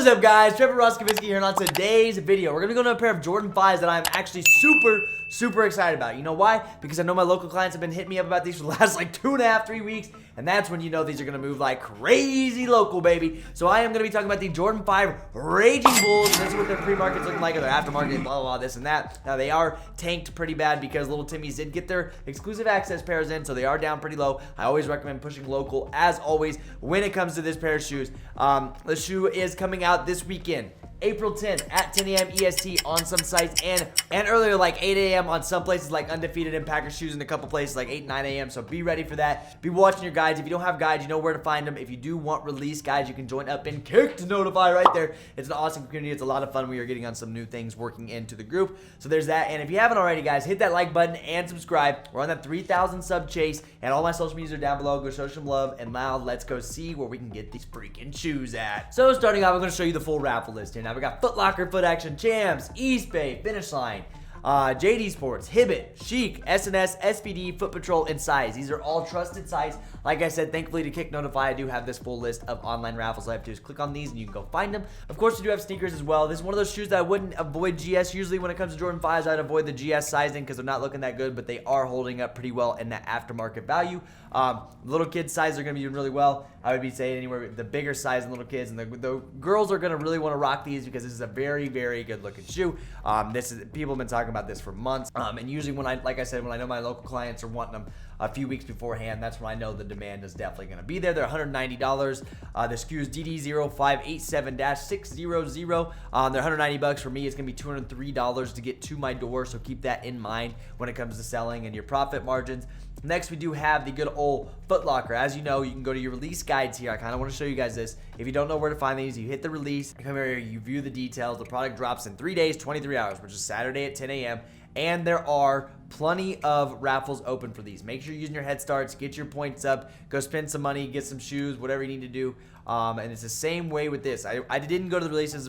up, guys? Trevor Roskovensky here, and on today's video, we're going to be going to a pair of Jordan 5s that I'm actually super excited about. You know why? Because I know my local clients have been hitting me up about these for the last like 2.5, 3 weeks, and that's when you know these are going to move like crazy local, baby. So I am going to be talking about the Jordan 5 Raging Bulls, and this is what their pre-market's looking like, or their aftermarket, blah, blah, blah, this and that. Now, they are tanked pretty bad because little Timmy's did get their exclusive access pairs in, so they are down pretty low. I always recommend pushing local, as always, when it comes to this pair of shoes. The shoe is coming out this weekend, April 10th at 10 a.m. EST on some sites, and earlier like 8 a.m. on some places like Undefeated and Packer Shoes, in a couple places like 8, 9 a.m. So be ready for that. Be watching your guides. If you don't have guides, you know where to find them. If you do want release guides, you can join up in Kckd Notify right there. It's an awesome community. It's a lot of fun. We are getting on some new things working into the group. So there's that. And if you haven't already, guys, hit that like button and subscribe. We're on that 3,000 sub chase, and all my social medias are down below. Go show some love, and now let's go see where we can get these freaking shoes at. So starting off, I'm going to show you the full raffle list here. Now we got Foot Locker, Foot Action, Champs, East Bay, Finish Line, JD Sports, Hibbett, Chic, SNS, SPD, Foot Patrol, and Size. These are all trusted sites. Like I said, thankfully to Kckd Notify, I do have this full list of online raffles. All I have to do is click on these and you can go find them. Of course, we do have sneakers as well. This is one of those shoes that I wouldn't avoid GS. Usually when it comes to Jordan 5s, I'd avoid the GS sizing because they're not looking that good, but they are holding up pretty well in that aftermarket value. Little kids size are going to be doing really well. I would be saying anywhere the bigger size in little kids, and the girls are going to really want to rock these because this is a very good looking shoe. People have been talking about this for months, and usually when I know my local clients are wanting them a few weeks beforehand, that's when I know the demand is definitely going to be there. They're $190. The SKU is DD0587-600. They're $190 for me. It's going to be $203 to get to my door, so keep that in mind when it comes to selling and your profit margins. Next, we do have the good old Foot Locker. As you know, you can go to your release guides here. I kind of want to show you guys this. If you don't know where to find these, you hit the release, you come here, you view the details. The product drops in 3 days, 23 hours, which is Saturday at 10 a.m. And there are plenty of raffles open for these. Make sure you're using your head starts, get your points up, go spend some money, get some shoes, whatever you need to do. And it's the same way with this. I didn't go to the releases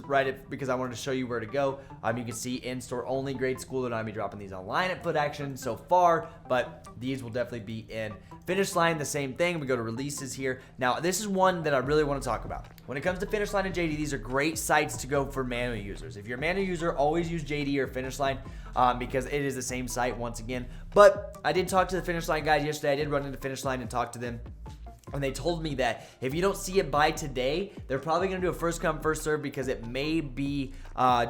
because I wanted to show you where to go. You can see in-store only, grade school. They're not going to be dropping these online at Foot Action so far, but these will definitely be in Finish Line. The same thing. We go to releases here. Now, this is one that I really want to talk about. When it comes to Finish Line and JD, these are great sites to go for manual users. If you're a manual user, always use JD or Finish Line because it is the same site once again. But I did talk to the Finish Line guys yesterday. I did run into Finish Line and talk to them. And they told me that if you don't see it by today, they're probably going to do a first come, first serve because it may be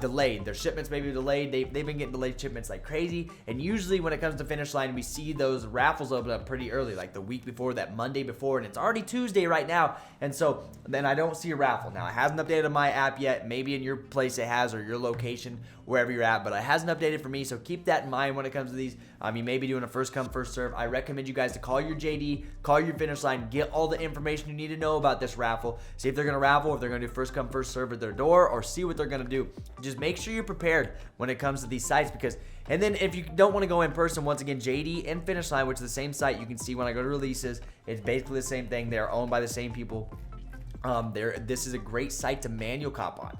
delayed. Their shipments may be delayed. They've been getting delayed shipments like crazy. And usually when it comes to Finish Line, we see those raffles open up pretty early, like the week before, that Monday before. And it's already Tuesday right now. And so then I don't see a raffle. Now, it hasn't updated my app yet. Maybe in your place it has, or your location, wherever you're at. But it hasn't updated for me. So keep that in mind when it comes to these. You may be doing a first come, first serve. I recommend you guys to call your JD, call your Finish Line, get all the information you need to know about this raffle. See if they're going to raffle, if they're going to do first come, first serve at their door, or see what they're going to do. Just make sure you're prepared when it comes to these sites and then if you don't want to go in person, once again, JD and Finish Line, which is the same site, you can see when I go to releases, it's basically the same thing. They're owned by the same people. This is a great site to manual cop on.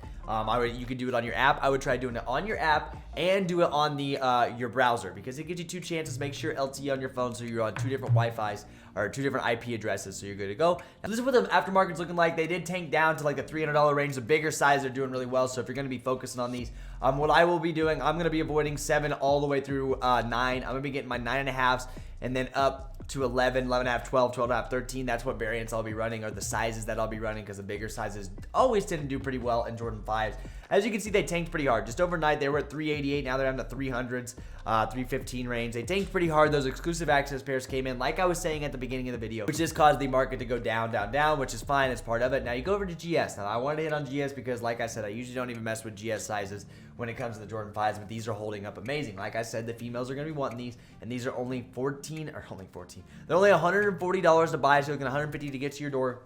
You could do it on your app. I would try doing it on your app and do it on your browser because it gives you 2 chances. Make sure LTE on your phone so you're on 2 different Wi-Fi's or 2 different IP addresses, so you're good to go. Now, this is what the aftermarket's looking like. They did tank down to like the $300 range. The bigger size are doing really well. So if you're going to be focusing on these, what I will be doing, I'm going to be avoiding 7 all the way through 9. I'm going to be getting my 9.5s and then up to 11, 11.5, 12, 12.5, 13. That's what variants I'll be running, or the sizes that I'll be running, because the bigger sizes always tend to do pretty well in Jordan 5s. As you can see, they tanked pretty hard. Just overnight, they were at 388. Now they're down to 300s, 315 range. They tanked pretty hard. Those exclusive access pairs came in, like I was saying at the beginning of the video, which just caused the market to go down, which is fine. It's part of it. Now you go over to GS. Now I wanted to hit on GS because, like I said, I usually don't even mess with GS sizes when it comes to the Jordan 5s, but these are holding up amazing. Like I said, the females are going to be wanting these, and these are only $14. They're only $140 to buy, so you're looking at $150 to get to your door.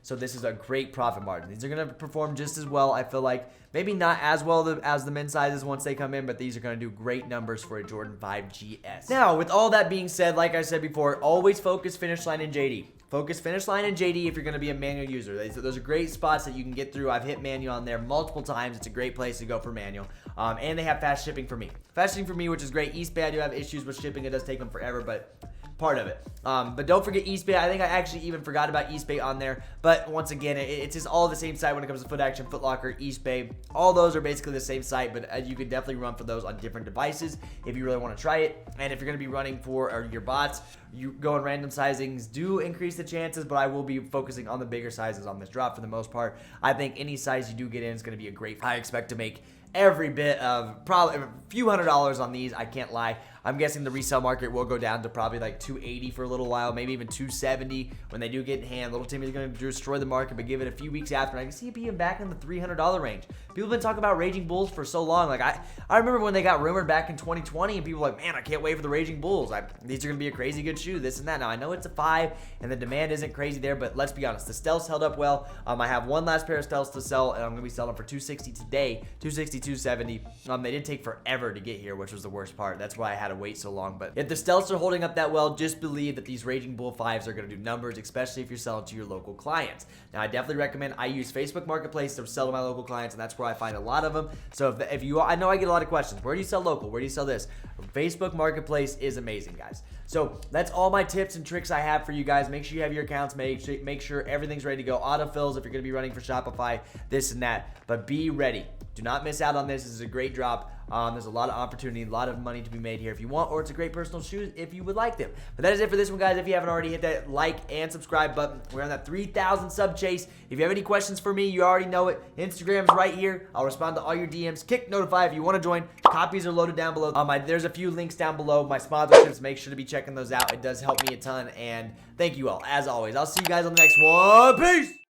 So this is a great profit margin. These are going to perform just as well, I feel like. Maybe not as well as the men's sizes once they come in, but these are going to do great numbers for a Jordan 5 GS. Now, with all that being said, like I said before, always focus Finish Line and JD. Focus Finish Line and JD if you're going to be a manual user. Those are great spots that you can get through. I've hit manual on there multiple times. It's a great place to go for manual. And they have fast shipping for me. Fast shipping for me, which is great. East Bay, I do have issues with shipping. It does take them forever, but part of it. But don't forget East Bay. I think I actually even forgot about East Bay on there. But once again, it's just all the same site when it comes to Foot Action, Foot Locker, East Bay. All those are basically the same site, but you can definitely run for those on different devices if you really want to try it. And if you're going to be running for your bots, you go in random sizings do increase the chances, but I will be focusing on the bigger sizes on this drop for the most part. I think any size you do get in is going to be a great. I expect to make every bit of probably a few $100s on these. I can't lie. I'm guessing the resale market will go down to probably like 280 for a little while, maybe even 270 when they do get in hand. Little Timmy's going to destroy the market, but give it a few weeks after, and I can see it being back in the $300 range. People have been talking about Raging Bulls for so long. Like I remember when they got rumored back in 2020, and people were like, man, I can't wait for the Raging Bulls. These are going to be a crazy good shoe, this and that. Now, I know it's a 5, and the demand isn't crazy there, but let's be honest. The stealths held up well. I have one last pair of stealths to sell, and I'm going to be selling for $260 today, $260, $270. They did take forever to get here, which was the worst part. That's why I had to wait so long, but if the stealths are holding up that well, just believe that these Raging Bull 5s are going to do numbers, especially if you're selling to your local clients. Now, I definitely recommend, I use Facebook Marketplace to sell to my local clients, and that's where I find a lot of them. So if you, I know I get a lot of questions. Where do you sell local? Where do you sell this? Facebook Marketplace is amazing, guys. So that's all my tips and tricks I have for you guys. Make sure you have your accounts, make sure everything's ready to go. Autofills if you're going to be running for Shopify, this and that. But be ready. Do not miss out on this. This is a great drop. There's a lot of opportunity, a lot of money to be made here if you want, or it's a great personal shoe if you would like them. But that is it for this one, guys. If you haven't already, hit that like and subscribe button. We're on that 3,000 sub chase. If you have any questions for me, you already know it. Instagram's right here. I'll respond to all your DMs. Kckd Notify if you want to join. Copies are loaded down below. There's a few links down below. My sponsorships, make sure to be checking those out. It does help me a ton. And thank you all, as always. I'll see you guys on the next one. Peace!